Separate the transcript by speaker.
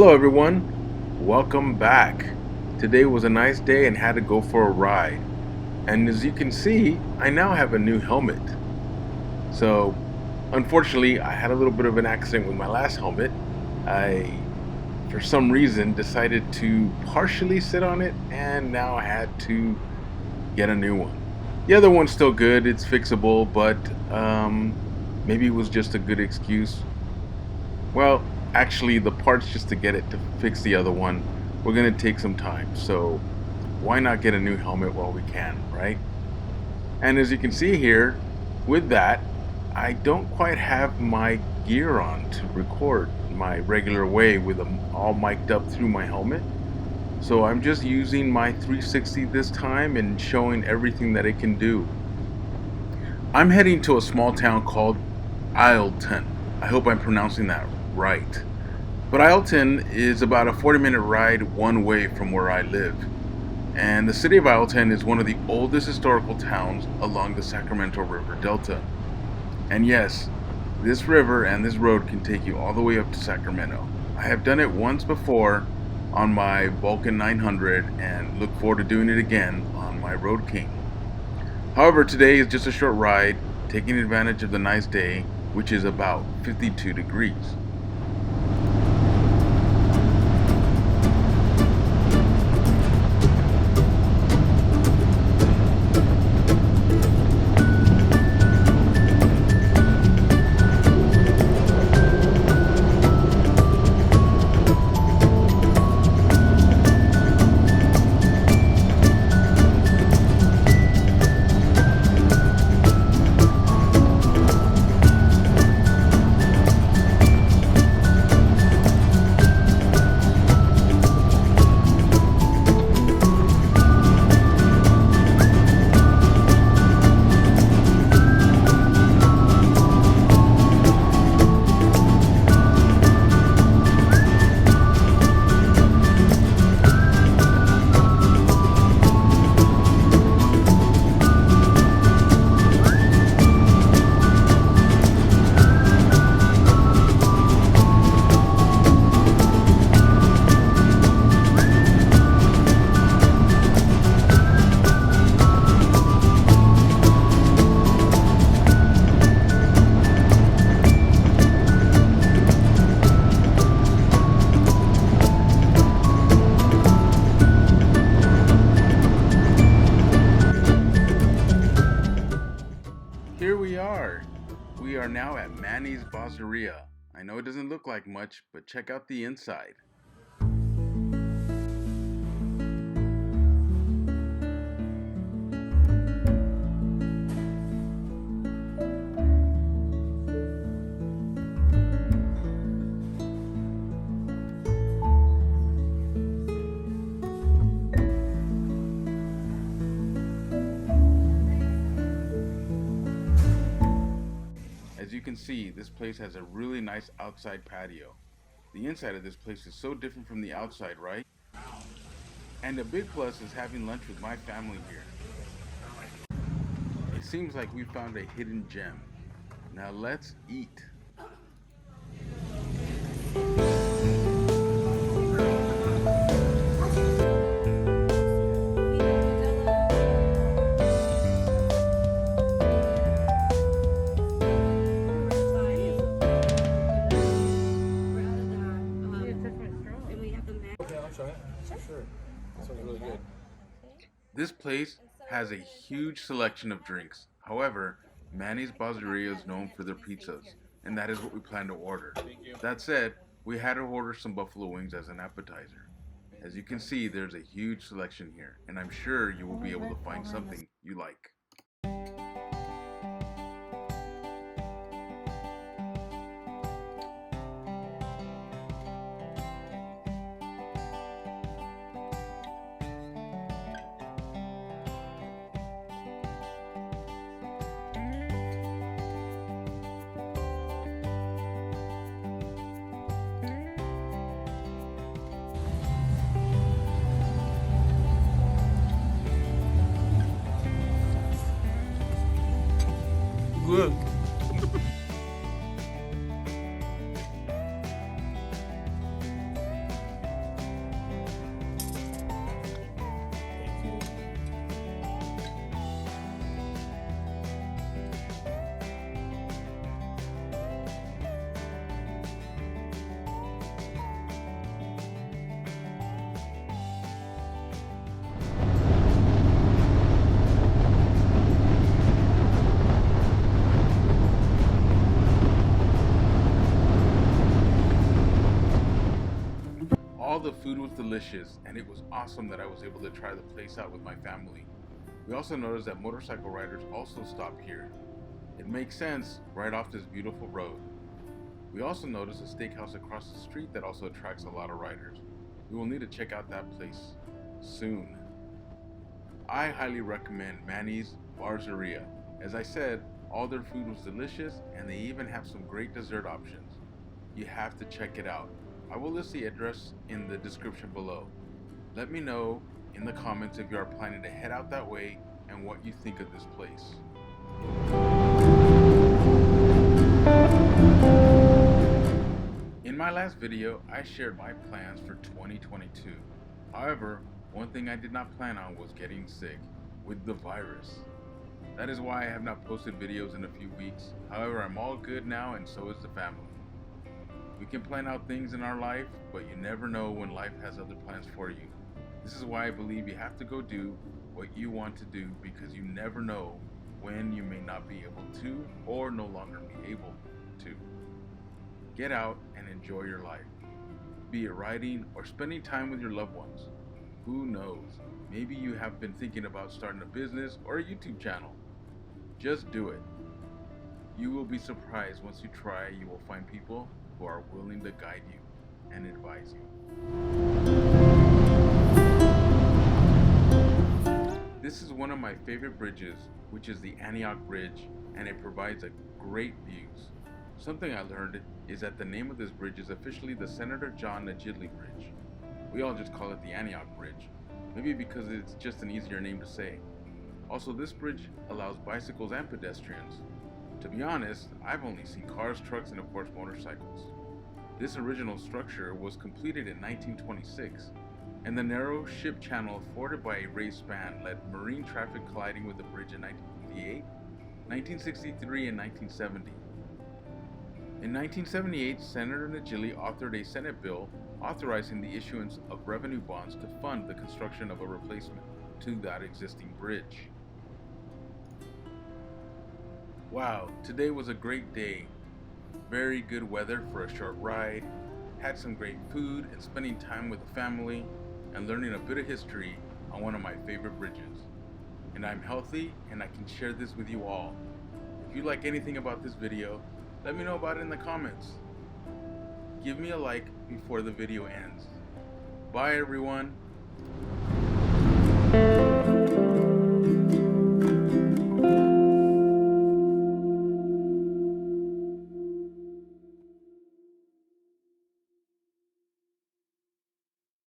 Speaker 1: Hello everyone, welcome back. Today was a nice day and had to go for a ride. And as you can see, I now have a new helmet. So, unfortunately, I had a little bit of an accident with my last helmet. I, for some reason, decided to partially sit on it and now I had to get a new one. The other one's still good, it's fixable, but maybe it was just a good excuse. Well, actually the parts just to get it to fix the other one we're gonna take some time, so why not get a new helmet while we can, right? And as you can see here, with that, I don't quite have my gear on to record my regular way with them all mic'd up through my helmet. So I'm just using my 360 this time and showing everything that it can do. I'm heading to a small town called Isleton. I hope I'm pronouncing that right. But Isleton is about a 40-minute ride one way from where I live. And the city of Isleton is one of the oldest historical towns along the Sacramento River Delta. And yes, this river and this road can take you all the way up to Sacramento. I have done it once before on my Vulcan 900 and look forward to doing it again on my Road King. However, today is just a short ride, taking advantage of the nice day, which is about 52 degrees. Here we are. We are now at Manny's Barzzeria. I know it doesn't look like much, but check out the inside. As you can see, this place has a really nice outside patio. The inside of this place is so different from the outside, right? And a big plus is having lunch with my family here. It seems like we found a hidden gem. Now let's eat.
Speaker 2: Sure. That sounds really good.
Speaker 1: This place has a huge selection of drinks. However, Manny's Barzzeria is known for their pizzas, and that is what we plan to order. That said, we had to order some buffalo wings as an appetizer. As you can see, there's a huge selection here, and I'm sure you will be able to find something you like.
Speaker 2: Good.
Speaker 1: was delicious, and it was awesome that I was able to try the place out with my family. We also noticed that motorcycle riders also stop here. It makes sense right off this beautiful road. We also noticed a steakhouse across the street that also attracts a lot of riders. We will need to check out that place soon. I highly recommend Manny's Barzzeria. As I said, all their food was delicious, and they even have some great dessert options. You have to check it out. I will list the address in the description below. Let me know in the comments if you are planning to head out that way and what you think of this place. In my last video, I shared my plans for 2022. However, one thing I did not plan on was getting sick with the virus. That is why I have not posted videos in a few weeks. However, I'm all good now, and so is the family. We can plan out things in our life, but you never know when life has other plans for you. This is why I believe you have to go do what you want to do, because you never know when you may not be able to or no longer be able to. Get out and enjoy your life. Be it riding or spending time with your loved ones. Who knows? Maybe you have been thinking about starting a business or a YouTube channel. Just do it. You will be surprised once you try. You will find people who are willing to guide you and advise you. This is one of my favorite bridges, which is the Antioch Bridge, and it provides a great views. Something I learned is that the name of this bridge is officially the Senator John Najidley Bridge. We all just call it the Antioch Bridge, maybe because it's just an easier name to say. Also, this bridge allows bicycles and pedestrians. To be honest, I've only seen cars, trucks, and of course motorcycles. This original structure was completed in 1926, and the narrow ship channel afforded by a raised span led marine traffic colliding with the bridge in 1958, 1963, and 1970. In 1978, Senator Najidley authored a Senate bill authorizing the issuance of revenue bonds to fund the construction of a replacement to that existing bridge. Wow, today was a great day. Very good weather for a short ride, had some great food, and spending time with the family and learning a bit of history on one of my favorite bridges. And I'm healthy, and I can share this with you all. If you like anything about this video, let me know about it in the comments. Give me a like before the video ends. Bye everyone.